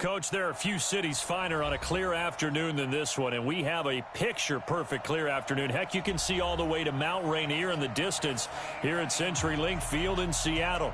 Coach, there are a few cities finer on a clear afternoon than this one, and we have a picture-perfect clear afternoon. Heck, you can see all the way to Mount Rainier in the distance here at CenturyLink Field in Seattle.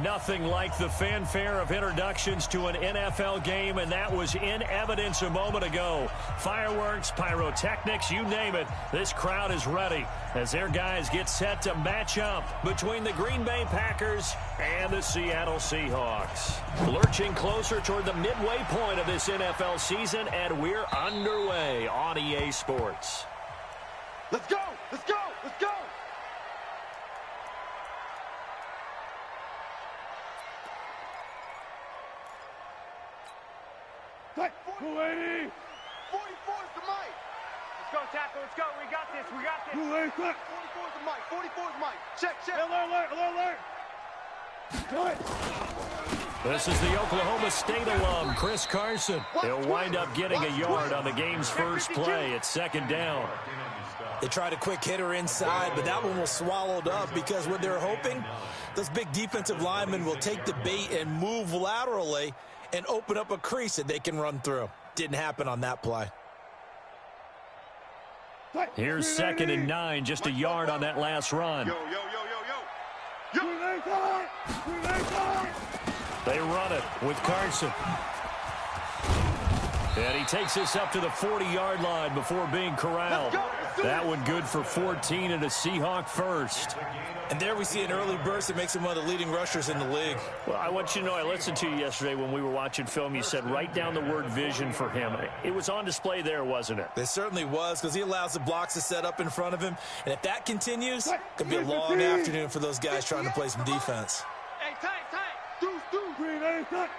Nothing like the fanfare of introductions to an NFL game, and that was in evidence a moment ago. Fireworks, pyrotechnics, you name it. This crowd is ready as their guys get set to match up between the Green Bay Packers and the Seattle Seahawks. Lurching closer toward the midway point of this NFL season, and we're underway on EA Sports. Let's go! Let's go! Let's go! Hey, 44 is the mic. Let's go, tackle. Let's go. We got this. We got this. 44 is the mic. 44 is the mic. Check. Alert. This is the Oklahoma State alum, Chris Carson. He'll wind up getting a yard on the game's first play. It's second down. They tried a quick hitter inside, but that one was swallowed up because what they're hoping, those big defensive linemen will take the bait and move laterally and open up a crease that they can run through. Didn't happen on that play. Here's 2nd and 9, just a yard on that last run. They run it with Carson. And he takes this up to the 40-yard line before being corralled. That one good for 14 and a Seahawk first. And there we see an early burst that makes him one of the leading rushers in the league. Well, I want you to know, I listened to you yesterday when we were watching film. You said write down the word vision for him. It was on display there, wasn't it? It certainly was, because he allows the blocks to set up in front of him. And if that continues, it could be a long afternoon for those guys trying to play some defense. Hey, tight. Green, 36.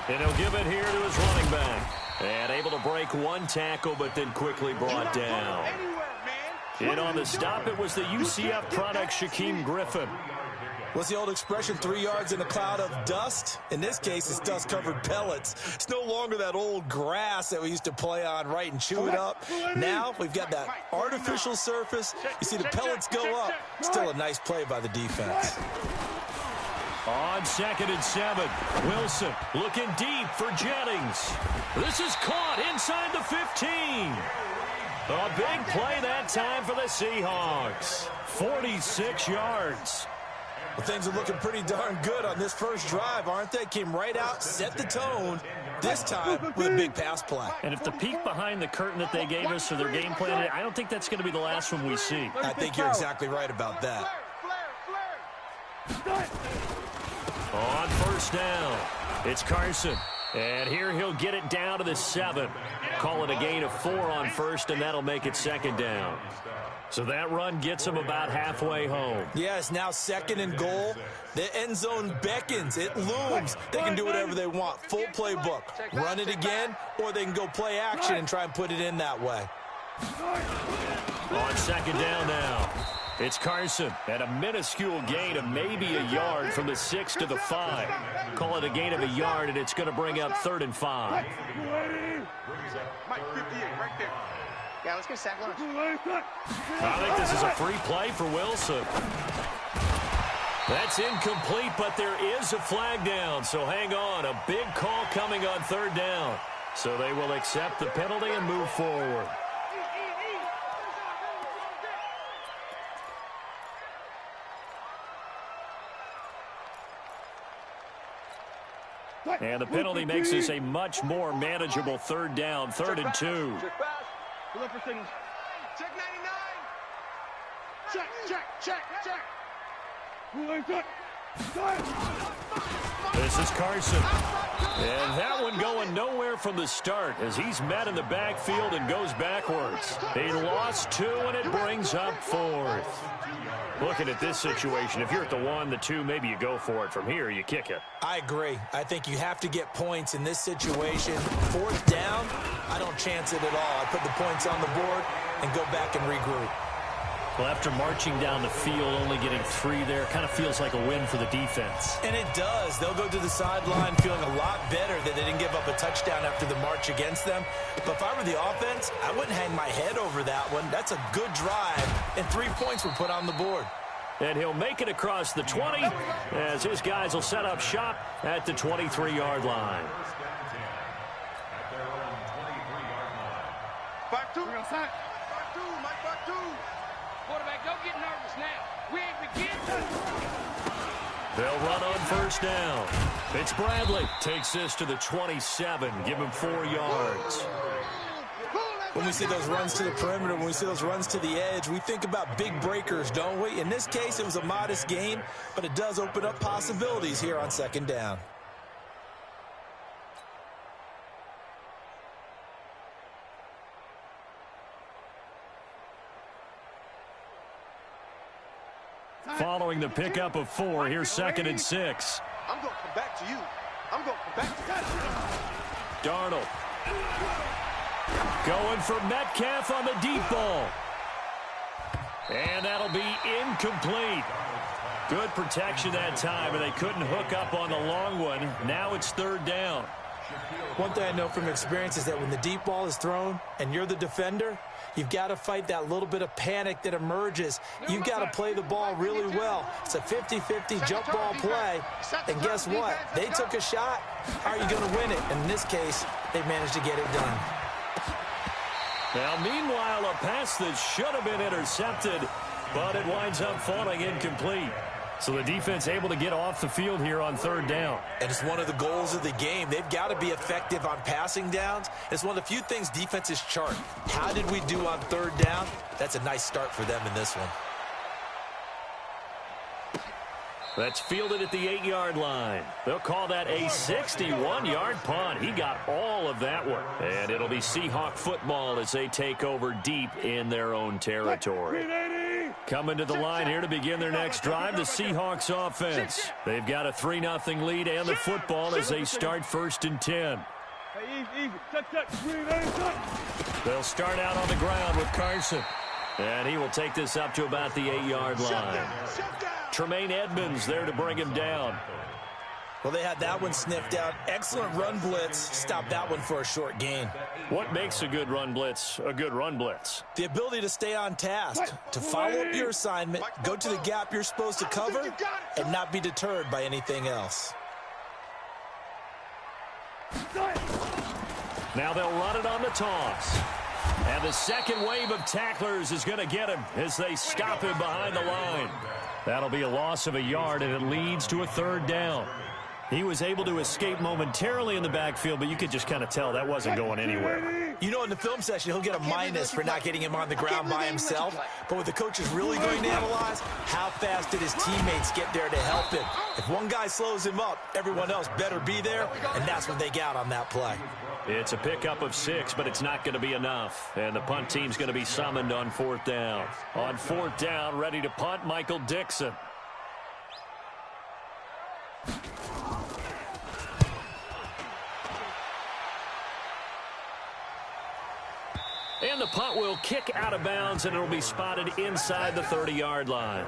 And he'll give it here to his running back. And able to break one tackle, but then quickly brought down. And on the stop, it was the UCF product, Shaquem Griffin. What's the old expression, 3 yards in a cloud of dust? In this case, it's dust-covered pellets. It's no longer that old grass that we used to play on, right, and chew it up. Now we've got that artificial surface. You see the pellets go up. Still a nice play by the defense. On 2nd and 7, Wilson looking deep for Jennings. This is caught inside the 15. A big play that time for the Seahawks. 46 yards. Well, things are looking pretty darn good on this first drive, aren't they? Came right out, set the tone, this time with a big pass play. And if the peek behind the curtain that they gave us for their game plan, I don't think that's going to be the last one we see. I think you're exactly right about that. On first down, it's Carson. And here he'll get it down to the 7. Call it a gain of 4 on first, and that'll make it second down. So that run gets him about halfway home. Yeah, it's now 2nd and goal. The end zone beckons. It looms. They can do whatever they want. Full playbook. Run it again, or they can go play action and try and put it in that way. On second down now, it's Carson at a minuscule gain of maybe a yard from the 6 to the 5. Call it a gain of a yard, and it's going to bring up 3rd and 5. Mike, 58, right there. Yeah, let's go sack lunch. I think this is a free play for Wilson. That's incomplete, but there is a flag down, so hang on. A big call coming on 3rd down. So they will accept the penalty and move forward. And the penalty makes this a much more manageable 3rd down, 3rd and 2. Look for signals. Check 99. Check. This is Carson. And that one going nowhere from the start as he's met in the backfield and goes backwards. He lost 2, and it brings up 4th. Looking at this situation, if you're at the 1, the 2, maybe you go for it. From here, you kick it. I agree. I think you have to get points in this situation. 4th down, I don't chance it at all. I put the points on the board and go back and regroup. Well, after marching down the field, only getting 3 there, kind of feels like a win for the defense. And it does. They'll go to the sideline feeling a lot better that they didn't give up a touchdown after the march against them. But if I were the offense, I wouldn't hang my head over that one. That's a good drive, and 3 points were put on the board. And he'll make it across the 20 as his guys will set up shop at the 23-yard line. 5-2. We're outside. 5-2, Mike, 5-2. Quarterback, don't get nervous now. We ain't beginning. They'll run on first down. It's Bradley. Takes this to the 27. Give him 4 yards. When we see those runs to the perimeter, when we see those runs to the edge, we think about big breakers, don't we? In this case, it was a modest gain, but it does open up possibilities here on second down. Following the pickup of 4, here's 2nd and 6. I'm going to come back to you. I'm going to come back to you. Darnold. Going for Metcalf on the deep ball. And that'll be incomplete. Good protection that time, and they couldn't hook up on the long one. Now it's 3rd down. One thing I know from experience is that when the deep ball is thrown and you're the defender, you've got to fight that little bit of panic that emerges. You've got to play the ball really well. It's a 50-50 jump ball play. And guess what? They took a shot. How are you going to win it? And in this case, they managed to get it done. Now, meanwhile, a pass that should have been intercepted, but it winds up falling incomplete. So the defense able to get off the field here on 3rd down. And it's one of the goals of the game. They've got to be effective on passing downs. It's one of the few things defenses chart. How did we do on 3rd down? That's a nice start for them in this one. That's fielded at the 8-yard line. They'll call that a 61-yard punt. He got all of that one. And it'll be Seahawk football as they take over deep in their own territory. Coming to the line here to begin their next drive, the Seahawks offense. They've got a 3-0 lead and the football as they start 1st and 10. Hey, easy. Touch. They'll start out on the ground with Carson. And he will take this up to about the 8-yard line. Tremaine Edmonds there to bring him down. Well, they had that one sniffed out. Excellent run blitz. Stopped that one for a short gain. What makes a good run blitz a good run blitz? The ability to stay on task, to follow up your assignment, go to the gap you're supposed to cover, and not be deterred by anything else. Now they'll run it on the toss. And the second wave of tacklers is going to get him as they stop him behind the line. That'll be a loss of a yard, and it leads to a 3rd down. He was able to escape momentarily in the backfield, but you could just kind of tell that wasn't going anywhere. You know, in the film session, he'll get a minus for not getting him on the ground by himself. But what the coach is really going to analyze, how fast did his teammates get there to help him? If one guy slows him up, everyone else better be there, and that's what they got on that play. It's a pickup of 6, but it's not going to be enough. And the punt team's going to be summoned on 4th down. On 4th down, ready to punt, Michael Dixon. And the punt will kick out of bounds, and it'll be spotted inside the 30-yard line.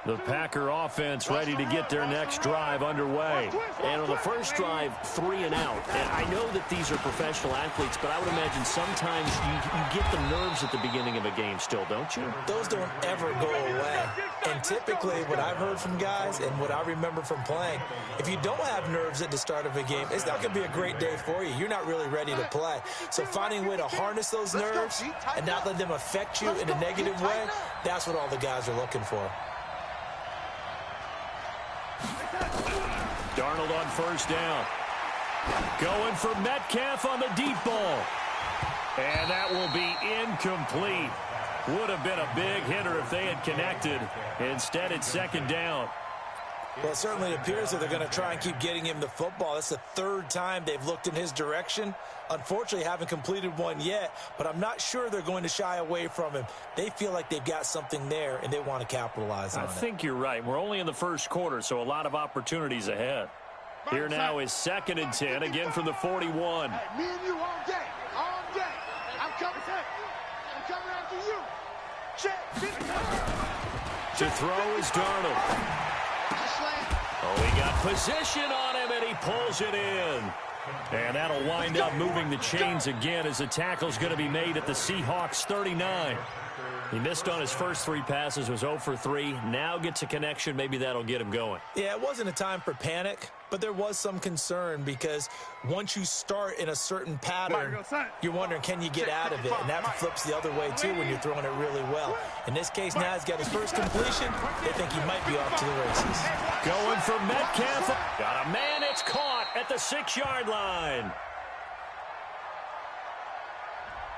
The Packer offense ready to get their next drive underway. And on the first drive, 3 and out. And I know that these are professional athletes, but I would imagine sometimes you get the nerves at the beginning of a game still, don't you? Those don't ever go away. And typically what I've heard from guys and what I remember from playing, if you don't have nerves at the start of a game, it's not going to be a great day for you. You're not really ready to play. So finding a way to harness those nerves and not let them affect you in a negative way, that's what all the guys are looking for. Darnold on first down. Going for Metcalf on the deep ball. And that will be incomplete. Would have been a big hitter if they had connected. Instead, it's second down. Well, it certainly appears that they're going to try and keep getting him the football. That's the 3rd time they've looked in his direction. Unfortunately, haven't completed one yet, but I'm not sure they're going to shy away from him. They feel like they've got something there, and they want to capitalize on it. I think you're right. We're only in the first quarter, so a lot of opportunities ahead. Here now is 2nd and 10, again from the 41. Hey, me and you all day. All day. I'm coming after you. Check. To throw is Darnold. Oh, he got position on him, and he pulls it in. And that'll wind up moving the chains again as the tackle's going to be made at the Seahawks 39. He missed on his first 3 passes, was 0 for 3. Now gets a connection. Maybe that'll get him going. Yeah, it wasn't a time for panic, but there was some concern because once you start in a certain pattern, you're wondering, can you get out of it? And that flips the other way, too, when you're throwing it really well. In this case, now he's got his first completion. They think he might be off to the races. Going for Metcalf. Got a man. It's caught at the 6-yard line.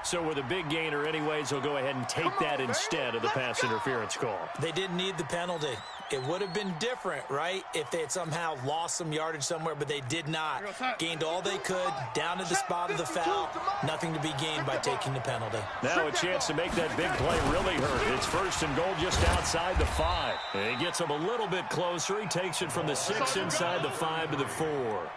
So with a big gainer anyways, they'll go ahead and take that instead of the pass interference call. They didn't need the penalty. It would have been different, right, if they had somehow lost some yardage somewhere, but they did not. Gained all they could, down to the spot of the foul. Nothing to be gained by taking the penalty. Now a chance to make that big play really hurt. It's 1st and goal just outside the 5. And he gets him a little bit closer. He takes it from the 6 inside the 5 to the 4.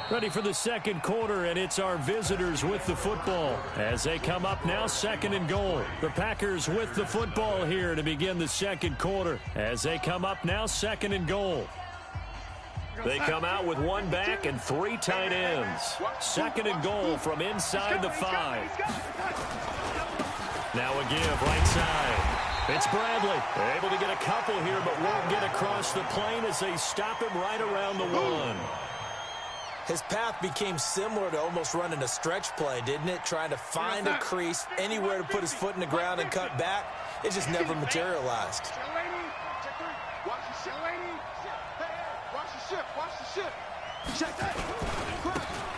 Ready for the second quarter, and it's our visitors with the football. As they come up now, 2nd and goal. The Packers with the football here to begin the second quarter. As they come up now, 2nd and goal. They come out with 1 back and 3 tight ends. 2nd and goal from inside the 5. Now a give right side. It's Bradley. Able to get a couple here, but won't get across the plane as they stop him right around the 1. His path became similar to almost running a stretch play, didn't it? Trying to find a crease, anywhere to put his foot in the ground and cut back. It just never materialized.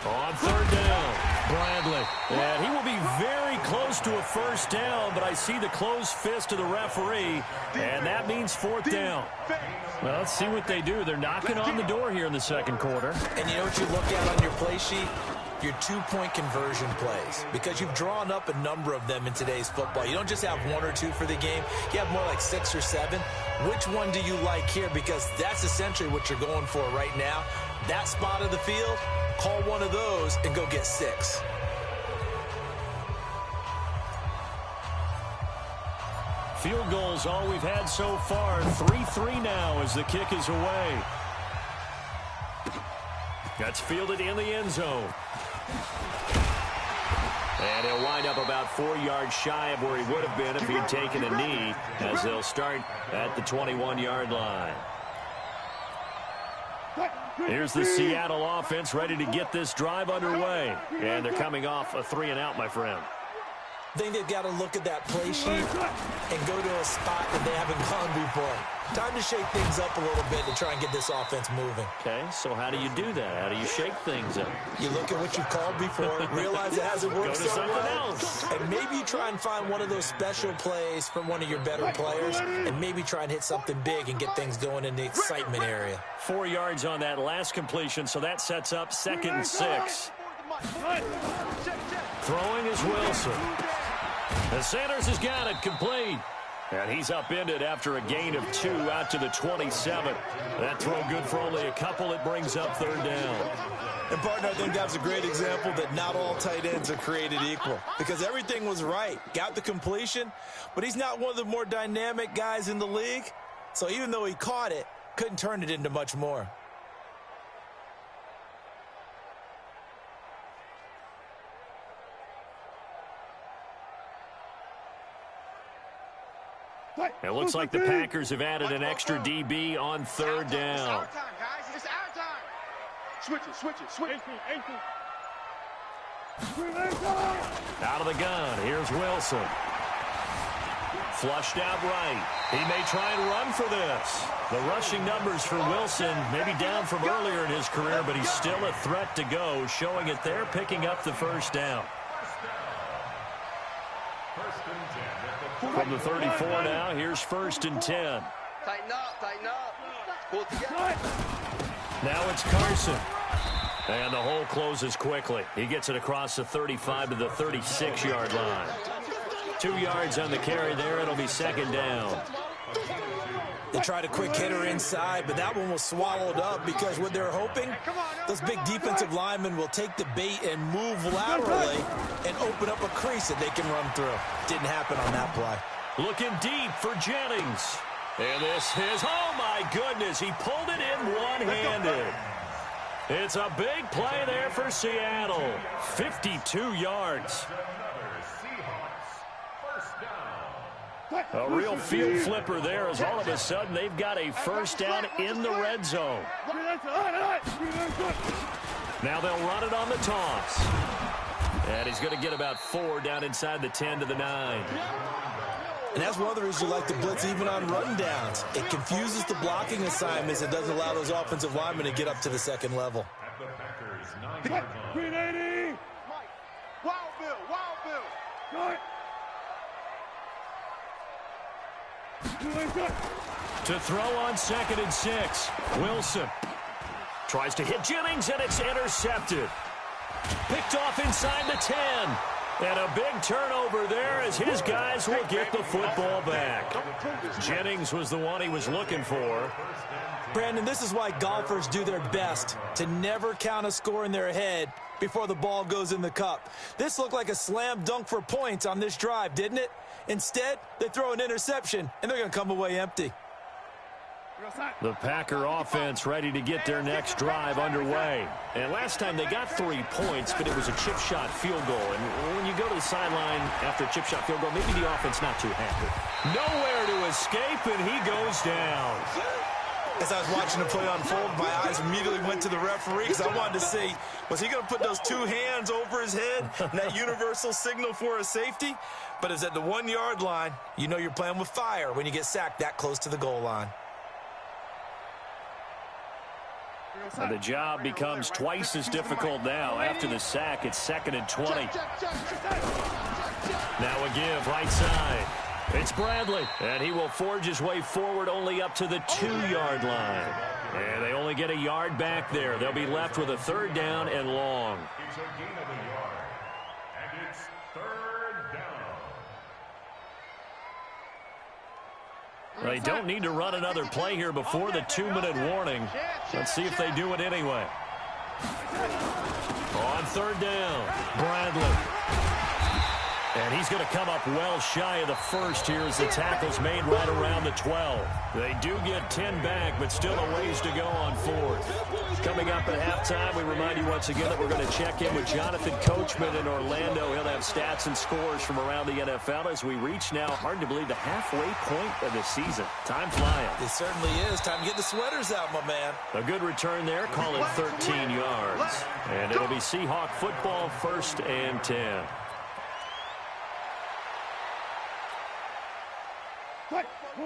On 3rd down, Bradley. And he will be very close to a 1st down, but I see the closed fist of the referee, and that means 4th down. Well, let's see what they do. They're knocking on the door here in the second quarter. And you know what you look at on your play sheet? Your 2-point conversion plays, because you've drawn up a number of them in today's football. You don't just have 1 or 2 for the game. You have more like 6 or 7. Which one do you like here? Because that's essentially what you're going for right now. That spot of the field, call one of those and go get 6. Field goals all we've had so far. 3-3 now as the kick is away. That's fielded in the end zone. And he'll wind up about 4 yards shy of where he would have been if he'd taken a knee, as they'll start at the 21-yard line. Here's the Seattle offense ready to get this drive underway. And they're coming off a 3-and-out, my friend. I think they've got to look at that play sheet and go to a spot that they haven't gone before. Time to shake things up a little bit to try and get this offense moving. Okay, so how do you do that? How do you shake things up? You look at what you've called before, realize it hasn't worked so well, and maybe you try and find one of those special plays from one of your better players, and maybe try and hit something big and get things going in the excitement area. 4 yards on that last completion, so that sets up 2nd and 6. Throwing is Wilson. And Sanders has got it complete. And he's upended after a gain of 2 out to the 27. That throw good for only a couple. It brings up third down. And, partner, I think that was a great example that not all tight ends are created equal because everything was right. Got the completion, but he's not one of the more dynamic guys in the league. So even though he caught it, couldn't turn it into much more. It looks like the Packers have added an extra DB on third down. It's our time, guys. It's our time. Switch it, switch it, switch it. Out of the gun, here's Wilson. Flushed out right. He may try and run for this. The rushing numbers for Wilson may be down from earlier in his career, but he's still a threat to go, showing it there, picking up the first down. From the 34 now, here's 1st and 10. Tighten up. Pull together. Now it's Carson. And the hole closes quickly. He gets it across the 35 to the 36-yard line. 2 yards on the carry there. It'll be 2nd down. They tried a quick hitter inside, but that one was swallowed up because what they're hoping, those big defensive linemen will take the bait and move laterally and open up a crease that they can run through. Didn't happen on that play. Looking deep for Jennings. And this is, oh my goodness, he pulled it in one-handed. It's a big play there for Seattle. 52 yards. A real field flipper there as all of a sudden they've got a first down in the red zone. Now they'll run it on the toss. And he's going to get about 4 down inside the 10 to the 9. And that's one of the reasons you like to blitz even on run downs. It confuses the blocking assignments. It doesn't allow those offensive linemen to get up to the second level. Wild Bill. To throw on 2nd and 6. Wilson tries to hit Jennings, and it's intercepted. Picked off inside the 10. And a big turnover there as his guys will get the football back. Jennings was the one he was looking for. Brandon, this is why golfers do their best to never count a score in their head before the ball goes in the cup. This looked like a slam dunk for points on this drive, didn't it? Instead, they throw an interception, and they're going to come away empty. The Packer offense ready to get their next drive underway. And last time they got 3 points, but it was a chip shot field goal. And when you go to the sideline after a chip shot field goal, maybe the offense not too happy. Nowhere to escape, and he goes down. As I was watching the play unfold, my eyes immediately went to the referee because I wanted to see, was he going to put those 2 hands over his head, that universal signal for a safety? But it's at the 1-yard line. You know you're playing with fire when you get sacked that close to the goal line. And the job becomes twice as difficult now. After the sack, it's 2nd and 20. Now a give right side. It's Bradley, and he will forge his way forward only up to the 2-yard line. And they only get a yard back there. They'll be left with a 3rd down and long. It's a gain of a yard, and it's 3rd down. They don't need to run another play here before the 2-minute warning. Let's see if they do it anyway. On 3rd down, Bradley. And he's going to come up well shy of the first here as the tackle's made right around the 12. They do get 10 back, but still a ways to go on 4th. Coming up at halftime, we remind you once again that we're going to check in with Jonathan Coachman in Orlando. He'll have stats and scores from around the NFL as we reach now, hard to believe, the halfway point of the season. Time flying. It certainly is. Time to get the sweaters out, my man. A good return there, call it 13 yards. And it'll be Seahawk football, 1st and 10.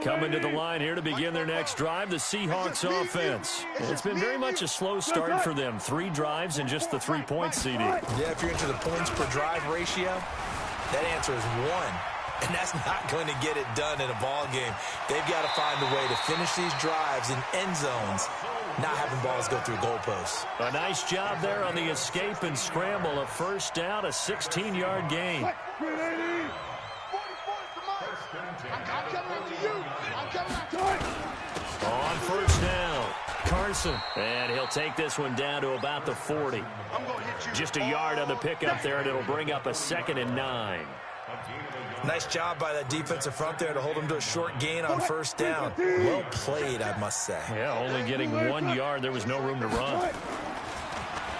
Coming to the line here to begin their next drive, the Seahawks offense. It's been very much a slow start for them. 3 drives and just the 3-point CD. Yeah, if you're into the points per drive ratio, that answer is 1. And that's not going to get it done in a ball game. They've got to find a way to finish these drives in end zones, not having balls go through goalposts. A nice job there on the escape and scramble. A 1st down, a 16-yard gain. I'm coming after you. I'm coming after you. On first down, Carson. And he'll take this one down to about the 40. Just a yard on the pickup there, and it'll bring up a 2nd and 9. Nice job by that defensive front there to hold him to a short gain on first down. Well played, I must say. Yeah, only getting 1 yard. There was no room to run.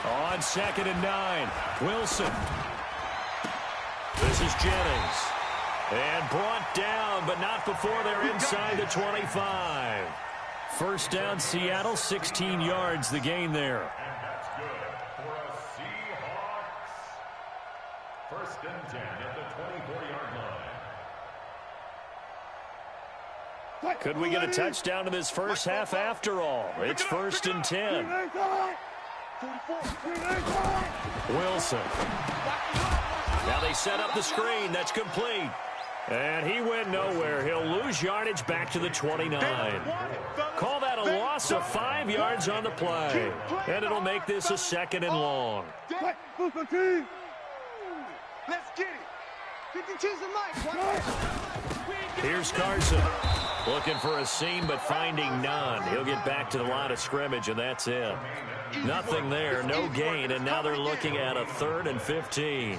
On 2nd and 9, Wilson. This is Jennings. And brought down, but not before they're inside the 25. First down, Seattle, 16 yards, the gain there. And that's good for a Seahawks. First and 10 at the 24-yard line. Could we get a touchdown in this first half after all? It's first and 10. Wilson. Now they set up the screen. That's complete. And he went nowhere. He'll lose yardage back to the 29. Call that a loss of 5 yards on the play. And it'll make this a 2nd and long. Let's get it. 52's the mic. Here's Carson. Looking for a seam, but finding none. He'll get back to the line of scrimmage, and that's it. Nothing there, no gain, and now they're looking at a 3rd and 15.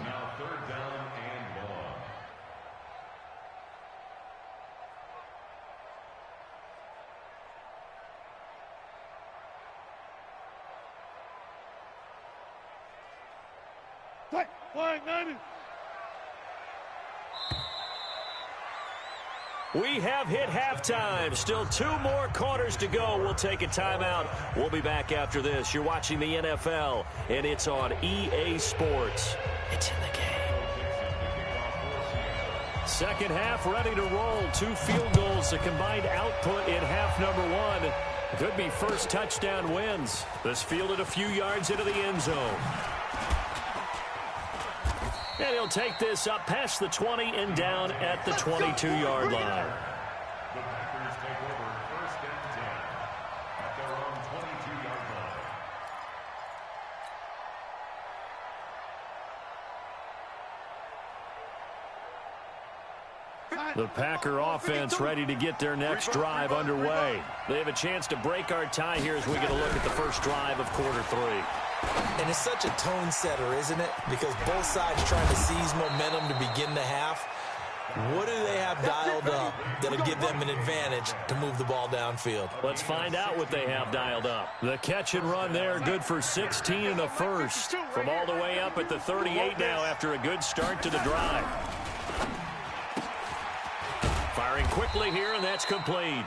We have hit halftime. Still 2 more quarters to go. We'll take a timeout. We'll be back after this. You're watching the NFL, and it's on EA Sports. It's in the game. Second half ready to roll. 2 field goals, a combined output in half number 1. Could be first touchdown wins. This fielded a few yards into the end zone. And he'll take this up past the 20 and down at the 22-yard line. The Packers take over first and 10 at their own 22-yard line. The Packer offense ready to get their next drive underway. They have a chance to break our tie here as we get a look at the first drive of quarter 3. And it's such a tone setter, isn't it? Because both sides trying to seize momentum to begin the half. What do they have dialed up that'll give them an advantage to move the ball downfield? Let's find out what they have dialed up. The catch and run there, good for 16 and a first. From all the way up at the 38 now after a good start to the drive. Firing quickly here, and that's complete.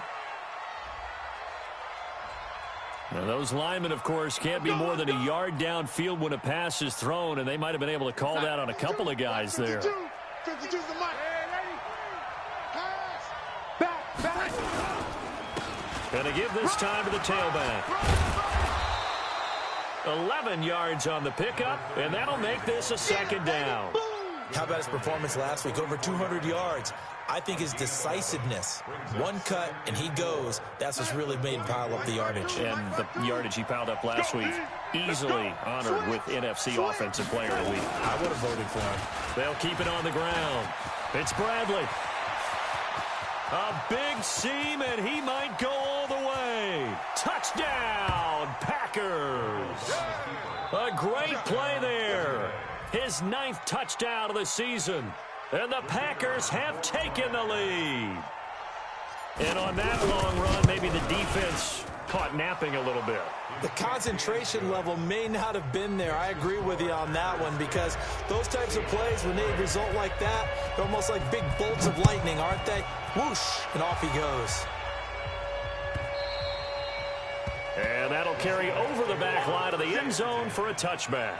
Now those linemen, of course, can't be more than a yard downfield when a pass is thrown, and they might have been able to call that on a couple of guys there. 52's the mic. Back. Gonna give this time to the tailback. 11 yards on the pickup, and that'll make this a 2nd down. How about his performance last week? Over 200 yards. I think his decisiveness, one cut and he goes, that's what's really made him pile up the yardage. And the yardage he piled up last week, easily honored with NFC Offensive Player of the Week. I would have voted for him. They'll keep it on the ground. It's Bradley. A big seam, and he might go all the way. Touchdown, Packers. A great play there. His 9th touchdown of the season. And the Packers have taken the lead. And on that long run, maybe the defense caught napping a little bit. The concentration level may not have been there. I agree with you on that one because those types of plays, when they result like that, they're almost like big bolts of lightning, aren't they? Whoosh, and off he goes. And that'll carry over the back line of the end zone for a touchback.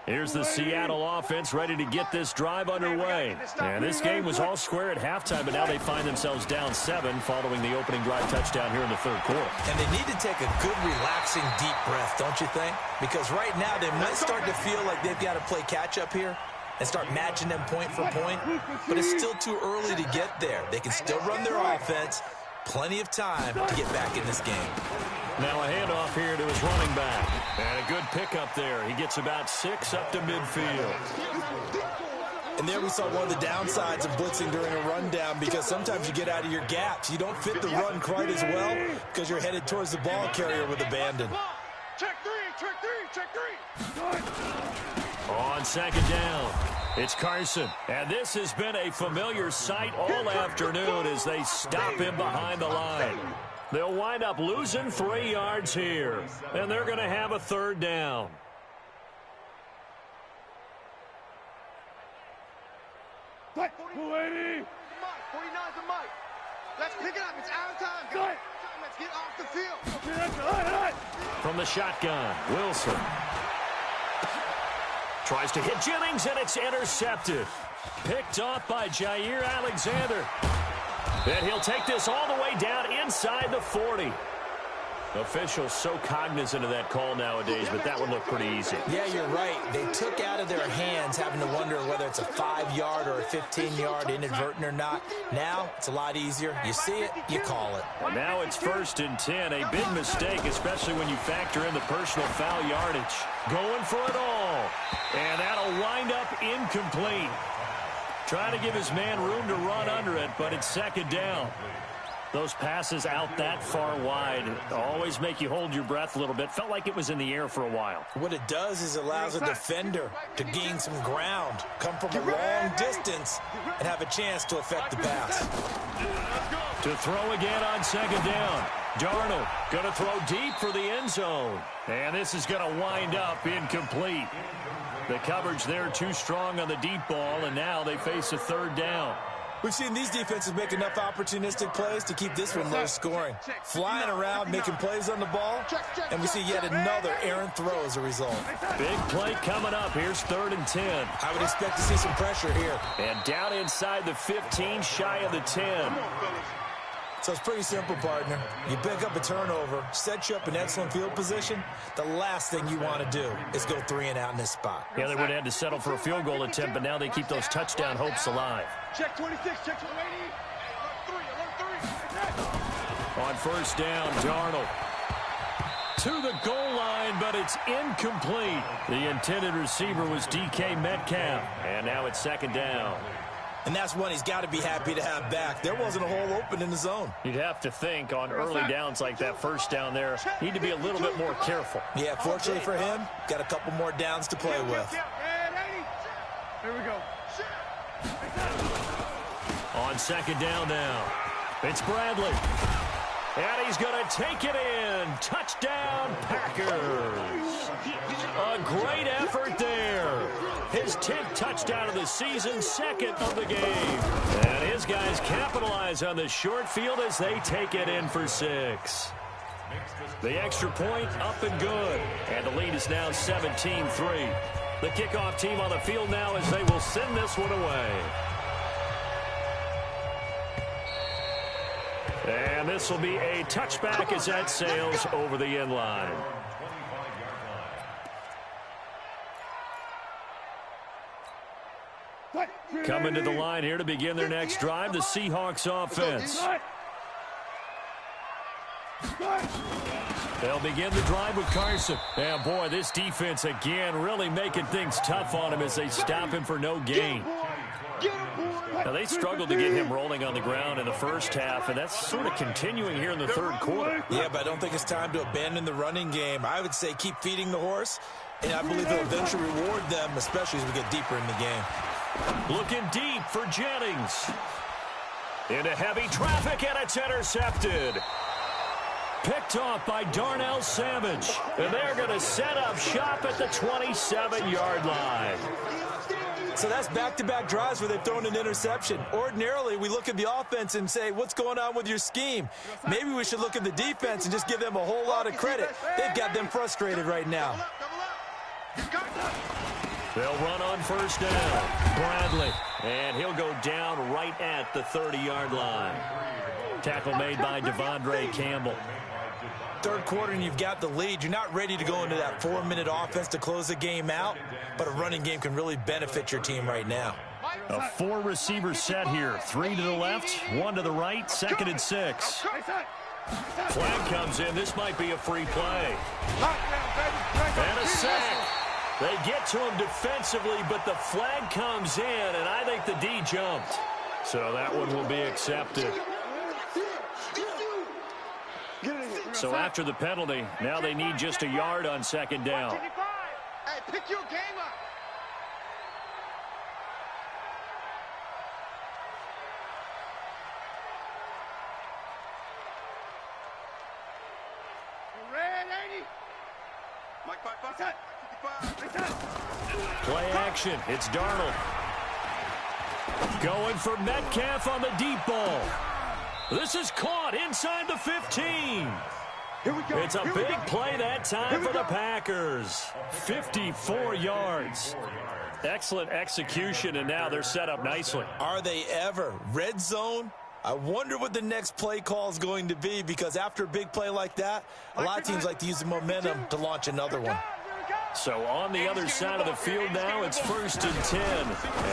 Here's the Seattle offense ready to get this drive underway. And this game was all square at halftime, but now they find themselves down 7 following the opening drive touchdown here in the 3rd quarter. And they need to take a good, relaxing, deep breath, don't you think? Because right now they might start to feel like they've got to play catch-up here and start matching them point for point. But it's still too early to get there. They can still run their offense. Plenty of time to get back in this game. Now a handoff here to his running back. And a good pickup there. He gets about 6 up to midfield. And there we saw one of the downsides of blitzing during a rundown, because sometimes you get out of your gaps. You don't fit the run quite as well because you're headed towards the ball carrier with abandon. Check three. On second down, it's Carson. And this has been a familiar sight all afternoon as they stop him behind the line. They'll wind up losing 3 yards here, and they're going to have a third down. Mike, 49's a Mike. Let's pick it up. It's our time, guys. Let's get off the field. From the shotgun, Wilson tries to hit Jennings, and it's intercepted. Picked off by Jair Alexander. And he'll take this all the way down inside the 40. Officials so cognizant of that call nowadays, but that would look pretty easy. Yeah, you're right. They took out of their hands having to wonder whether it's a 5-yard or a 15-yard inadvertent or not. Now it's a lot easier. You see it, you call it. And now it's 1st and 10. A big mistake, especially when you factor in the personal foul yardage. Going for it all. And that'll wind up incomplete. Trying to give his man room to run under it, but it's second down. Those passes out that far wide always make you hold your breath a little bit. Felt like it was in the air for a while. What it does is allows a defender to gain some ground, come from a long distance, and have a chance to affect the pass. To throw again on second down. Darnold going to throw deep for the end zone. And this is going to wind up incomplete. The coverage there too strong on the deep ball, and now they face a third down. We've seen these defenses make enough opportunistic plays to keep this one low scoring. Flying around, making plays on the ball, and we see yet another errant throw as a result. Big play coming up. Here's 3rd and 10. I would expect to see some pressure here. And down inside the 15, shy of the 10. So it's pretty simple, partner. You pick up a turnover, sets you up in excellent field position. The last thing you want to do is go 3 and out in this spot. Yeah, they would have had to settle for a field goal attempt, but now they keep those touchdown hopes alive. Check 26, check 280. On 1st down, Darnold to the goal line, but it's incomplete. The intended receiver was DK Metcalf, and now it's 2nd down. And that's one he's got to be happy to have back. There wasn't a hole open in the zone. You'd have to think on early downs like that 1st down there, need to be a little bit more careful. Yeah, fortunately for him, got a couple more downs to play with. Here we go. On 2nd down now, it's Bradley. And he's going to take it in. Touchdown, Packers. A great effort there. His 10th touchdown of the season, 2nd of the game. And his guys capitalize on the short field as they take it in for 6. The extra point up and good. And the lead is now 17-3. The kickoff team on the field now as they will send this one away. And this will be a touchback as that sails over the end line. Coming to the line here to begin their next drive, the Seahawks offense. They'll begin the drive with Carson. And boy, this defense again really making things tough on him as they stop him for no gain. Now, they struggled to get him rolling on the ground in the first half, and that's sort of continuing here in the 3rd quarter. Yeah, but I don't think it's time to abandon the running game. I would say keep feeding the horse, and I believe it'll eventually reward them, especially as we get deeper in the game. Looking deep for Jennings. Into heavy traffic, and it's intercepted. Picked off by Darnell Savage. And they're going to set up shop at the 27-yard line. So that's back-to-back drives where they've thrown an interception. Ordinarily, we look at the offense and say, what's going on with your scheme? Maybe we should look at the defense and just give them a whole lot of credit. They've got them frustrated right now. They'll run on 1st down. Bradley. And he'll go down right at the 30-yard line. Tackle made by Devondre Campbell. 3rd quarter and you've got the lead. You're not ready to go into that 4-minute offense to close the game out, but a running game can really benefit your team right now. A 4-receiver set here. 3 to the left, 1 to the right, 2nd and 6. Flag comes in. This might be a free play. And a sack. They get to him defensively, but the flag comes in, and I think the D jumped. So that one will be accepted. So after the penalty, now they need just a yard on second down. Hey, pick your game up. Red 80. Mike 5. Play action. It's Darnold. Going for Metcalf on the deep ball. This is caught inside the 15. Here we go. It's a big play that time for the Packers. 54 yards. Excellent execution, and now they're set up nicely. Are they ever? Red zone? I wonder what the next play call is going to be, because after a big play like that, a lot of teams like to use the momentum to launch another one. So on the other side of the field now, it's 1st and 10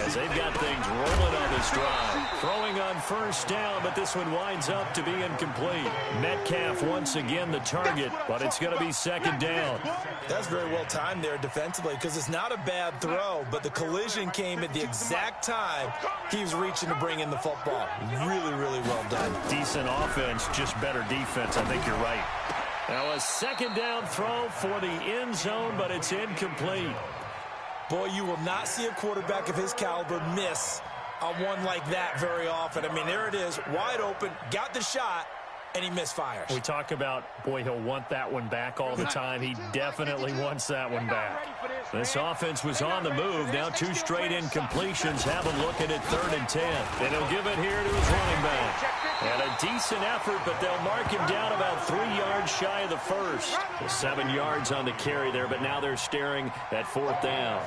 as they've got things rolling on this drive. Throwing on first down, but this one winds up to be incomplete. Metcalf once again the target, but it's going to be second down. That's very well timed there defensively, because it's not a bad throw, but the collision came at the exact time he was reaching to bring in the football. Really, really well done. Decent offense, just better defense. I think you're right. Now a second down throw for the end zone, but it's incomplete. Boy, you will not see a quarterback of his caliber miss on one like that very often. I mean, there it is, wide open, got the shot, and he misfires. We talk about, boy, he'll want that one back all the time. He definitely wants that one back. This offense was on the move. Now 2 straight incompletions have him looking at 3rd and 10. And he'll give it here to his running back. And a decent effort, but they'll mark him down about 3 yards shy of the first. 7 yards on the carry there, but now they're staring at 4th down.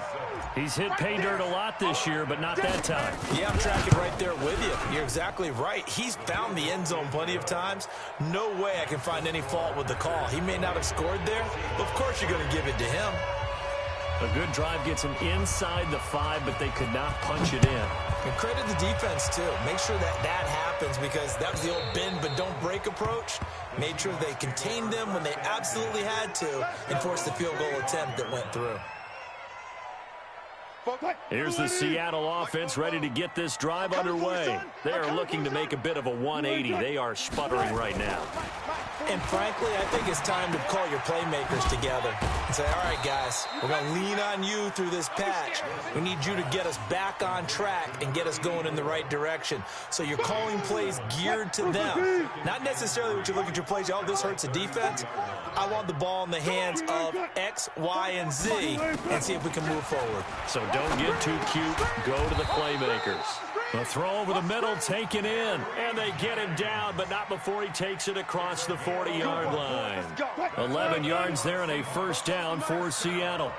He's hit pay dirt a lot this year, but not that time. Yeah, I'm tracking right there with you. You're exactly right. He's found the end zone plenty of times. No way I can find any fault with the call. He may not have scored there, but of course you're going to give it to him. A good drive gets him inside the 5, but they could not punch it in. And credit the defense, too. Make sure that happens, because that was the old bend but don't break approach. Made sure they contained them when they absolutely had to and forced the field goal attempt that went through. Here's the Seattle offense ready to get this drive underway. They are looking to make a bit of a 180. They are sputtering right now. And frankly, I think it's time to call your playmakers together and say, all right, guys, we're going to lean on you through this patch. We need you to get us back on track and get us going in the right direction. So you're calling plays geared to them. Not necessarily what you look at your plays, oh, this hurts the defense. I want the ball in the hands of X, Y, and Z and see if we can move forward. So don't get too cute. Go to the playmakers. The throw over the middle taken in, and they get him down, but not before he takes it across the 40-yard line. 11 yards there and a 1st down for Seattle.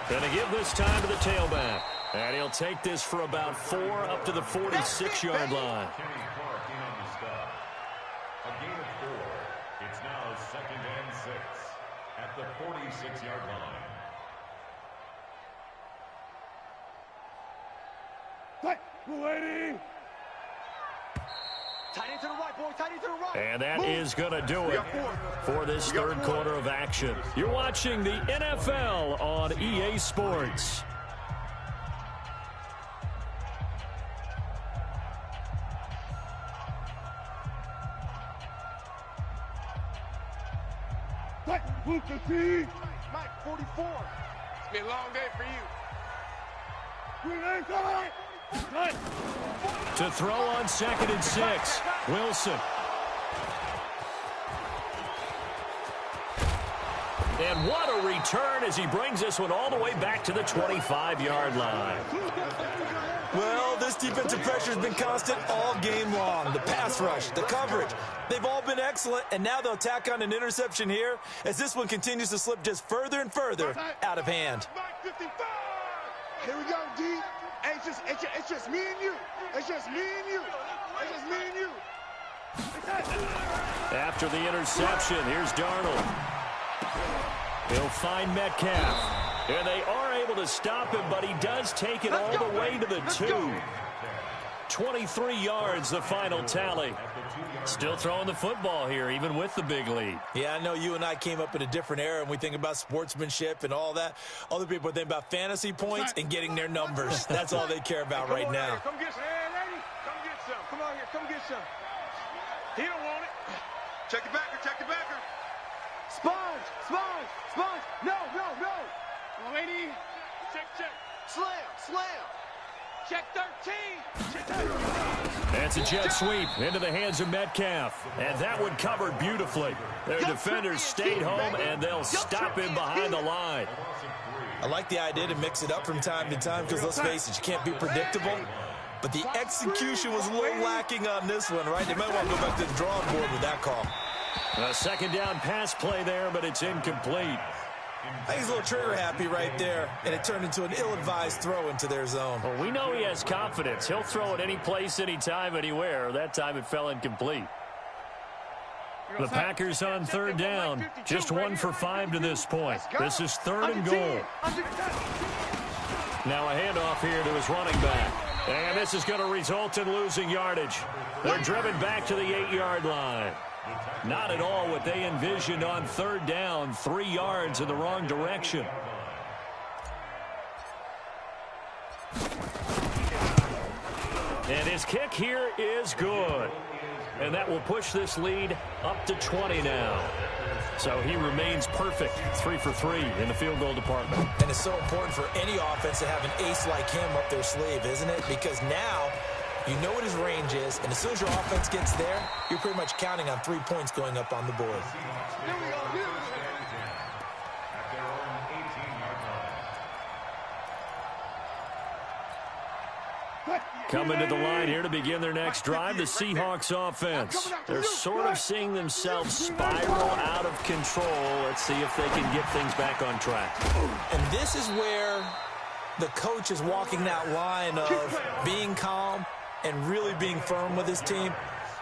Going to give this time to the tailback, and he'll take this for about 4 up to the 46-yard line. A gain of 4. It's now 2nd and 6 at the 46-yard line. And that is going to do it for this 3rd quarter of action. You're watching the NFL on EA Sports. Mike, 44. It's been a long day for you. To throw on 2nd and 6. Wilson. And what a return as he brings this one all the way back to the 25-yard line. Well, this defensive pressure has been constant all game long. The pass rush, the coverage, they've all been excellent, and now they'll tack on an interception here as this one continues to slip just further and further out of hand. Here we go, D. Hey, it's just me and you. It's just me and you. It's just me and you. After the interception, here's Darnold. He'll find Metcalf. And they are able to stop him, but he does take it all the way to the 2. 23 yards, the final tally. Still throwing the football here, even with the big lead. Yeah, I know you and I came up in a different era, and we think about sportsmanship and all that. Other people think about fantasy points and getting their numbers. That's all they care about right now. Come get some. Hey, lady, come get some. Come on here, come get some. He don't want it. Check the backer, check the backer. Sponge, sponge, sponge. No, no, no. Lady. Check, check. Slam, slam. Check 13. That's a jet sweep into the hands of Metcalf. And that one covered beautifully. Their defenders stayed home, and they'll stop him behind the line. I like the idea to mix it up from time to time because, let's face it, you can't be predictable. But the execution was a little lacking on this one, right? They might want to go back to the drawing board with that call. A second down pass play there, but it's incomplete. I think he's a little trigger happy right there, and it turned into an ill-advised throw into their zone. Well, we know he has confidence. He'll throw it any place, anytime, anywhere. That time it fell incomplete. The Packers on third down. Just 1 for 5 to this point. This is 3rd and goal. Now a handoff here to his running back. And this is going to result in losing yardage. They're driven back to the 8-yard line. Not at all what they envisioned on third down. 3 yards in the wrong direction. And his kick here is good. And that will push this lead up to 20 now. So he remains perfect. 3 for 3 in the field goal department. And it's so important for any offense to have an ace like him up their sleeve, isn't it? Because now you know what his range is, and as soon as your offense gets there, you're pretty much counting on 3 points going up on the board. Here we go, here we go. Coming to the line here to begin their next drive, the Seahawks offense. They're sort of seeing themselves spiral out of control. Let's see if they can get things back on track. And this is where the coach is walking that line of being calm and really being firm with his team.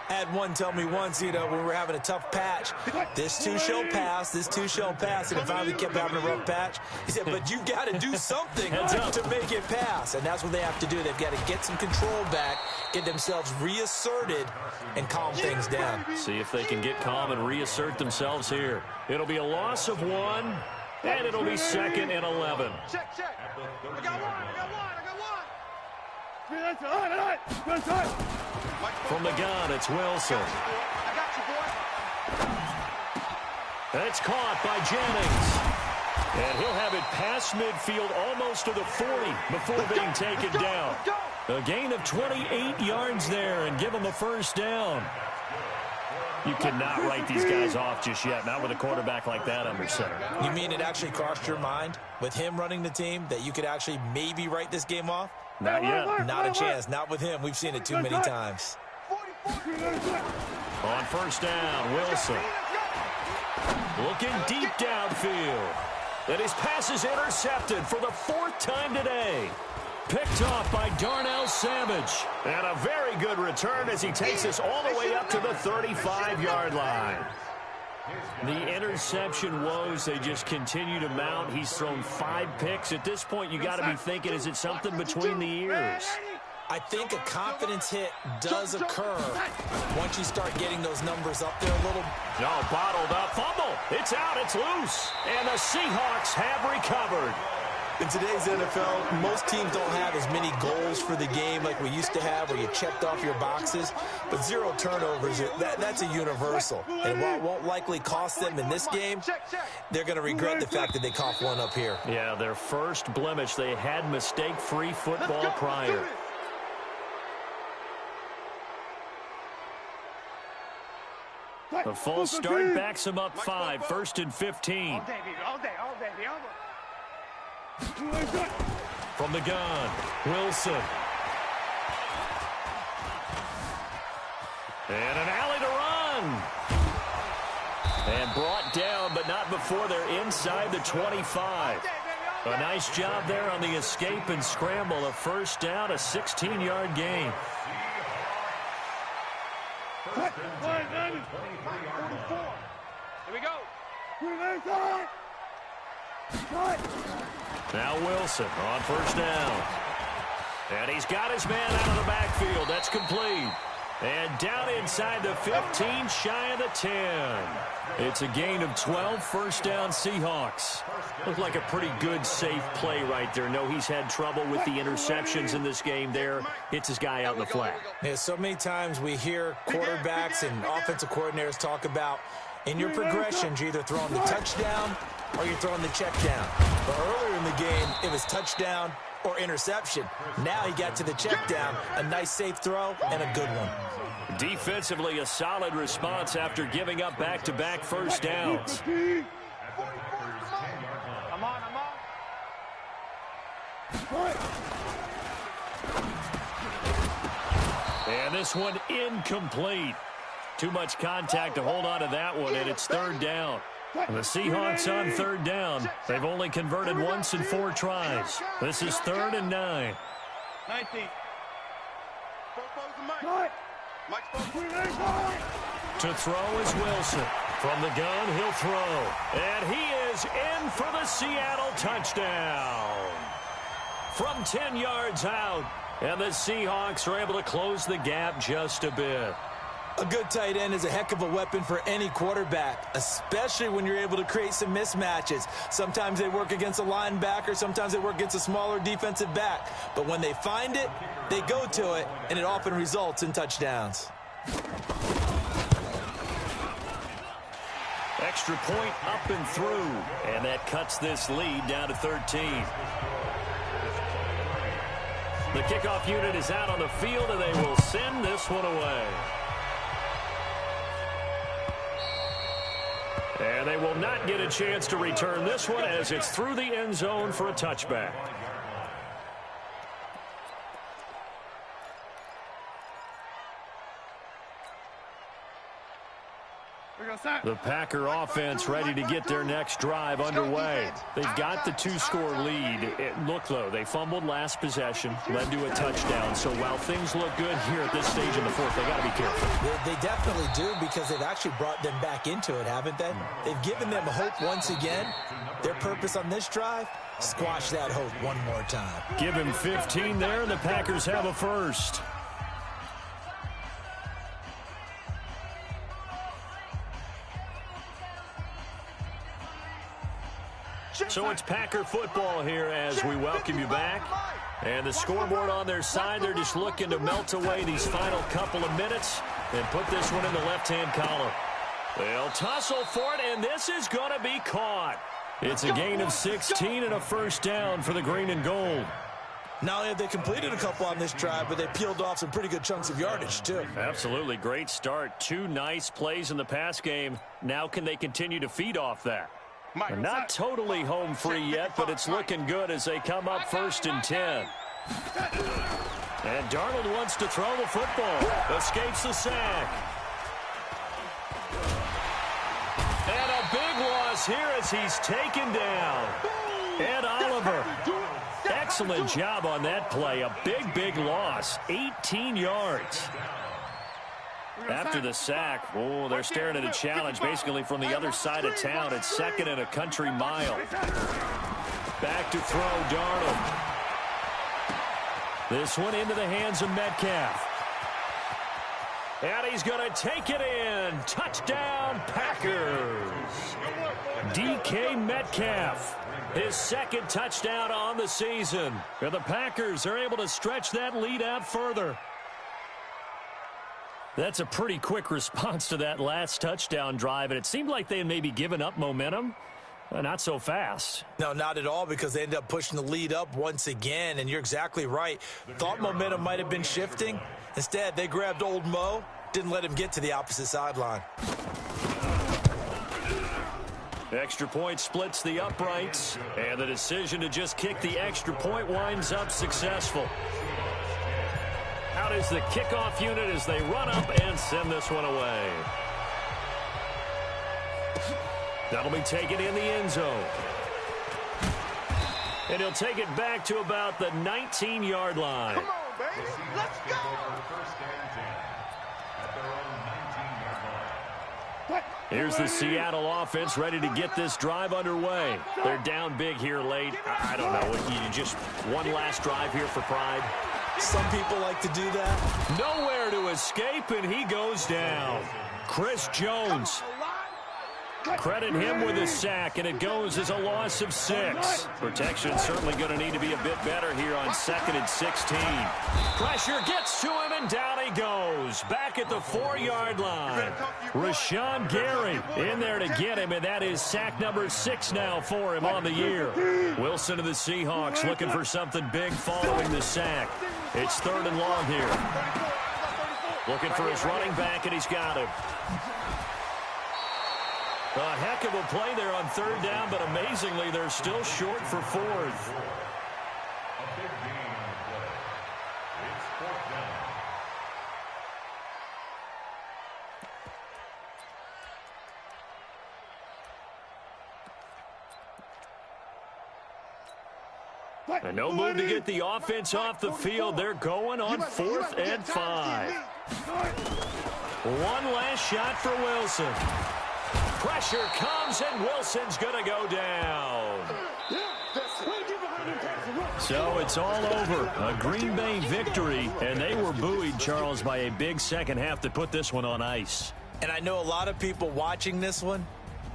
I had one tell me once, when we were having a tough patch, this too shall pass, this too shall pass, and it finally kept having a rough patch. He said, but you've got to do something to make it pass, and that's what they have to do. They've got to get some control back, get themselves reasserted, and calm things down. See if they can get calm and reassert themselves here. It'll be a loss of 1, and it'll be 2nd and 11. Check, check. I got one, I got one, I got one. From the gun, it's Wilson. I got you, boy. It's caught by Jennings. And he'll have it past midfield almost to the 40 before being taken down. A gain of 28 yards there and give them a first down. You cannot write these guys off just yet, not with a quarterback like that under center. You mean it actually crossed your mind with him running the team that you could actually maybe write this game off? Not yet. Not a chance. Not with him. We've seen it too many times. On first down, Wilson. Looking deep downfield. And his pass is intercepted for the 4th time today. Picked off by Darnell Savage. And a very good return as he takes us all the way up to the 35-yard line. The interception woes, they just continue to mount. He's thrown 5 picks. At this point, you got to be thinking, is it something between the ears? I think a confidence hit does occur once you start getting those numbers up there a little. No, bottled up. Fumble. It's out. It's loose. And the Seahawks have recovered. In today's NFL, most teams don't have as many goals for the game like we used to have where you checked off your boxes. But 0 turnovers, that's a universal. And while it won't likely cost them in this game, they're going to regret the fact that they coughed one up here. Yeah, their first blemish. They had mistake-free football prior. A false start backs him up 5, 1st and 15. All day, baby, all day, all day, baby. From the gun, Wilson. And an alley to run. And brought down, but not before they're inside the 25. A nice job there on the escape and scramble. A first down, a 16-yard gain. Here we go. Now Wilson on first down. And he's got his man out of the backfield. That's complete. And down inside the 15, shy of the 10. It's a gain of 12, first down Seahawks. Looked like a pretty good, safe play right there. No, he's had trouble with the interceptions in this game there. Hits his guy out in the flat. Yeah, so many times we hear quarterbacks and offensive coordinators talk about in your progressions, you're either throwing the touchdown or you're throwing the check down. But earlier in the game, it was touchdown or interception. Now he got to the check down, a nice safe throw and a good one. Defensively, a solid response after giving up back-to-back first downs. I'm on. And this one incomplete. Too much contact to hold on to that one, and it's third down. And the Seahawks on third down. They've only converted once in 4 tries. This is 3rd and 9. 19. To throw is Wilson. From the gun, he'll throw. And he is in for the Seattle touchdown. From 10 yards out. And the Seahawks are able to close the gap just a bit. A good tight end is a heck of a weapon for any quarterback, especially when you're able to create some mismatches. Sometimes they work against a linebacker, sometimes they work against a smaller defensive back. But when they find it, they go to it, and it often results in touchdowns. Extra point up and through, and that cuts this lead down to 13. The kickoff unit is out on the field, and they will send this one away. And they will not get a chance to return this one as it's through the end zone for a touchback. The Packer offense ready to get their next drive underway. They've got the 2-score lead. Look, though, they fumbled last possession, led to a touchdown. So while things look good here at this stage in the fourth, they got to be careful. They definitely do, because they've actually brought them back into it, haven't they? They've given them hope once again. Their purpose on this drive, squash that hope one more time. Give him 15 there, and the Packers have a first. So it's Packer football here as we welcome you back. And the scoreboard on their side, they're just looking to melt away these final couple of minutes and put this one in the left-hand column. They'll tussle for it, and this is going to be caught. It's a gain of 16 and a first down for the green and gold. Not only have they completed a couple on this drive, but they peeled off some pretty good chunks of yardage, too. Absolutely. Great start. 2 nice plays in the pass game. Now can they continue to feed off that? They're not totally home free yet, but it's looking good as they come up 1st and 10. And Darnold wants to throw the football. Escapes the sack. And a big loss here as he's taken down. Ed Oliver. Excellent job on that play. A big loss. 18 yards. After the sack, they're staring at a challenge basically from the other side of town. It's 2nd and a country mile. Back to throw, Darnold. This one into the hands of Metcalf. And he's going to take it in. Touchdown, Packers. DK Metcalf. His 2nd touchdown on the season. And the Packers are able to stretch that lead out further. That's a pretty quick response to that last touchdown drive, and it seemed like they had maybe given up momentum. Not so fast. No, not at all, because they ended up pushing the lead up once again, and you're exactly right. Thought momentum might have been shifting. Instead, they grabbed old Mo, didn't let him get to the opposite sideline. Extra point splits the uprights, and the decision to just kick the extra point winds up successful. Out is the kickoff unit as they run up and send this one away. That'll be taken in the end zone. And he'll take it back to about the 19-yard line. Come on, baby. Let's go. Here's the Seattle offense ready to get this drive underway. They're down big here late. I don't know. You just one last drive here for pride. Some people like to do that. Nowhere to escape, and he goes down. Chris Jones. Credit him with a sack, and it goes as a loss of 6. Protection certainly going to need to be a bit better here on 2nd and 16. Pressure gets to him, and down he goes. Back at the 4-yard line. Rashawn Gary in there to get him, and that is sack number 6 now for him on the year. Wilson of the Seahawks looking for something big following the sack. It's 3rd and long here. Looking for his running back, and he's got him. A heck of a play there on 3rd down, but amazingly, they're still short for 4th. A big gain on the play. It's 4th down. And no move to get the offense off the field. They're going on 4th and 5. One last shot for Wilson. Pressure comes, and Wilson's going to go down. So it's all over. A Green Bay victory, and they were buoyed, Charles, by a big second half that put this one on ice. And I know a lot of people watching this one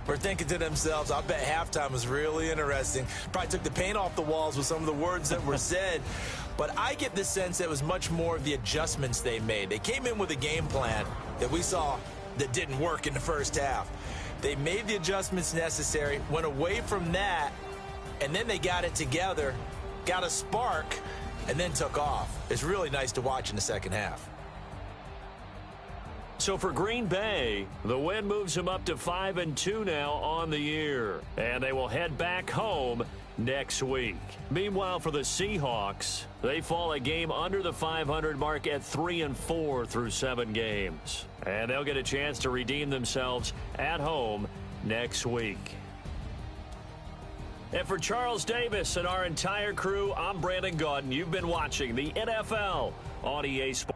were thinking to themselves, I bet halftime was really interesting. Probably took the paint off the walls with some of the words that were said. But I get the sense it was much more of the adjustments they made. They came in with a game plan that we saw that didn't work in the first half. They made the adjustments necessary, went away from that, and then they got it together, got a spark, and then took off. It's really nice to watch in the second half. So for Green Bay, the win moves them up to 5-2 now on the year. And they will head back home next week. Meanwhile, for the Seahawks, they fall a game under the 500 mark at 3-4 through 7 games. And they'll get a chance to redeem themselves at home next week. And for Charles Davis and our entire crew, I'm Brandon Gaudin. You've been watching the NFL on EA Sports.